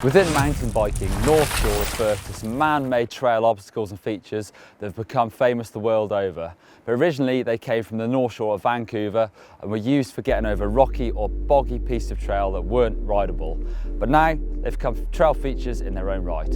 Within mountain biking, North Shore refers to some man-made trail obstacles and features that have become famous the world over. But originally they came from the North Shore of Vancouver and were used for getting over rocky or boggy pieces of trail that weren't rideable. But now they've become trail features in their own right.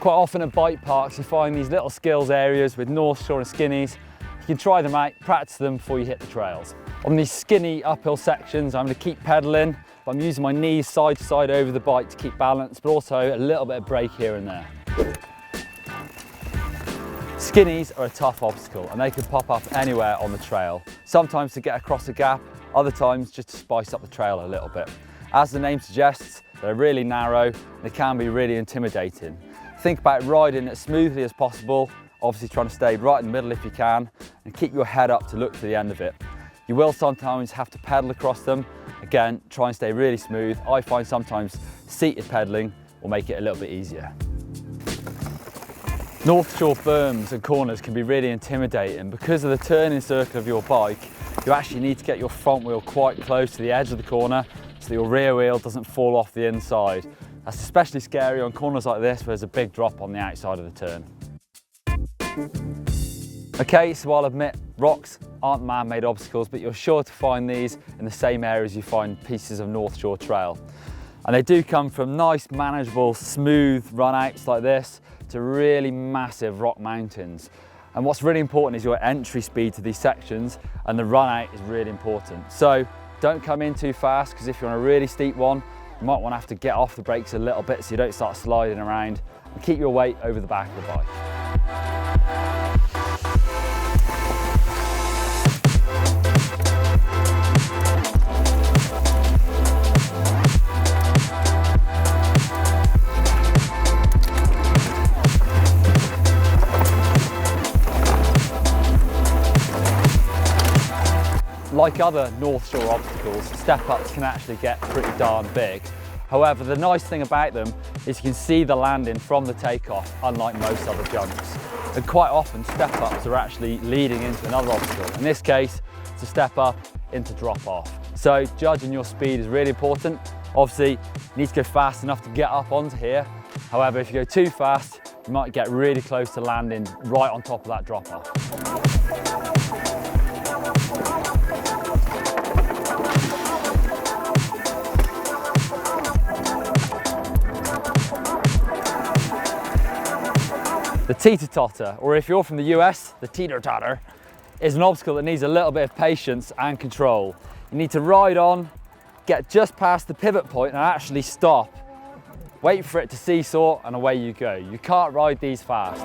Quite often at bike parks you find these little skills areas with North Shore and skinnies. You can try them out, practice them before you hit the trails. On these skinny uphill sections I'm going to keep pedalling, but I'm using my knees side to side over the bike to keep balance, but also a little bit of brake here and there. Skinnies are a tough obstacle and they can pop up anywhere on the trail. Sometimes to get across a gap, other times just to spice up the trail a little bit. As the name suggests, they're really narrow and they can be really intimidating. Think about riding as smoothly as possible, obviously trying to stay right in the middle if you can, and keep your head up to look for the end of it. You will sometimes have to pedal across them. Again, try and stay really smooth. I find sometimes seated pedaling will make it a little bit easier. North Shore berms and corners can be really intimidating. Because of the turning circle of your bike, you actually need to get your front wheel quite close to the edge of the corner so that your rear wheel doesn't fall off the inside. That's especially scary on corners like this where there's a big drop on the outside of the turn. Okay, so I'll admit rocks aren't man-made obstacles, but you're sure to find these in the same areas you find pieces of North Shore trail. And they do come from nice, manageable, smooth run-outs like this to really massive rock mountains. And what's really important is your entry speed to these sections, and the run-out is really important. So don't come in too fast, because if you're on a really steep one, you might want to have to get off the brakes a little bit so you don't start sliding around, and keep your weight over the back of the bike. Like other North Shore obstacles, step-ups can actually get pretty darn big. However, the nice thing about them is you can see the landing from the takeoff, unlike most other jumps. And quite often, step-ups are actually leading into another obstacle. In this case, it's a step-up into drop-off. So judging your speed is really important. Obviously, you need to go fast enough to get up onto here. However, if you go too fast, you might get really close to landing right on top of that drop-off. The teeter-totter, or if you're from the US, the teeter-totter, is an obstacle that needs a little bit of patience and control. You need to ride on, get just past the pivot point and actually stop. Wait for it to seesaw and away you go. You can't ride these fast.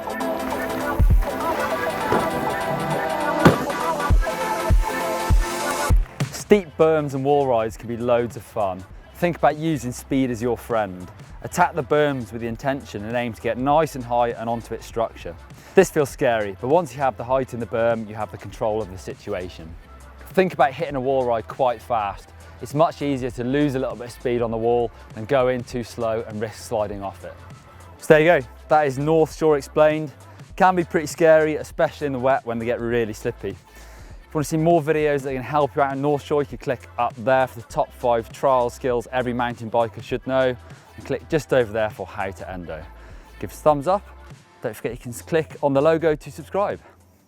Steep berms and wall rides can be loads of fun. Think about using speed as your friend. Attack the berms with the intention and aim to get nice and high and onto its structure. This feels scary, but once you have the height in the berm, you have the control of the situation. Think about hitting a wall ride quite fast. It's much easier to lose a little bit of speed on the wall than go in too slow and risk sliding off it. So there you go, that is North Shore explained. Can be pretty scary, especially in the wet when they get really slippy. If you want to see more videos that can help you out in North Shore, you can click up there for the top 5 trial skills every mountain biker should know, and click just over there for how to endo. Give us a thumbs up. Don't forget you can click on the logo to subscribe.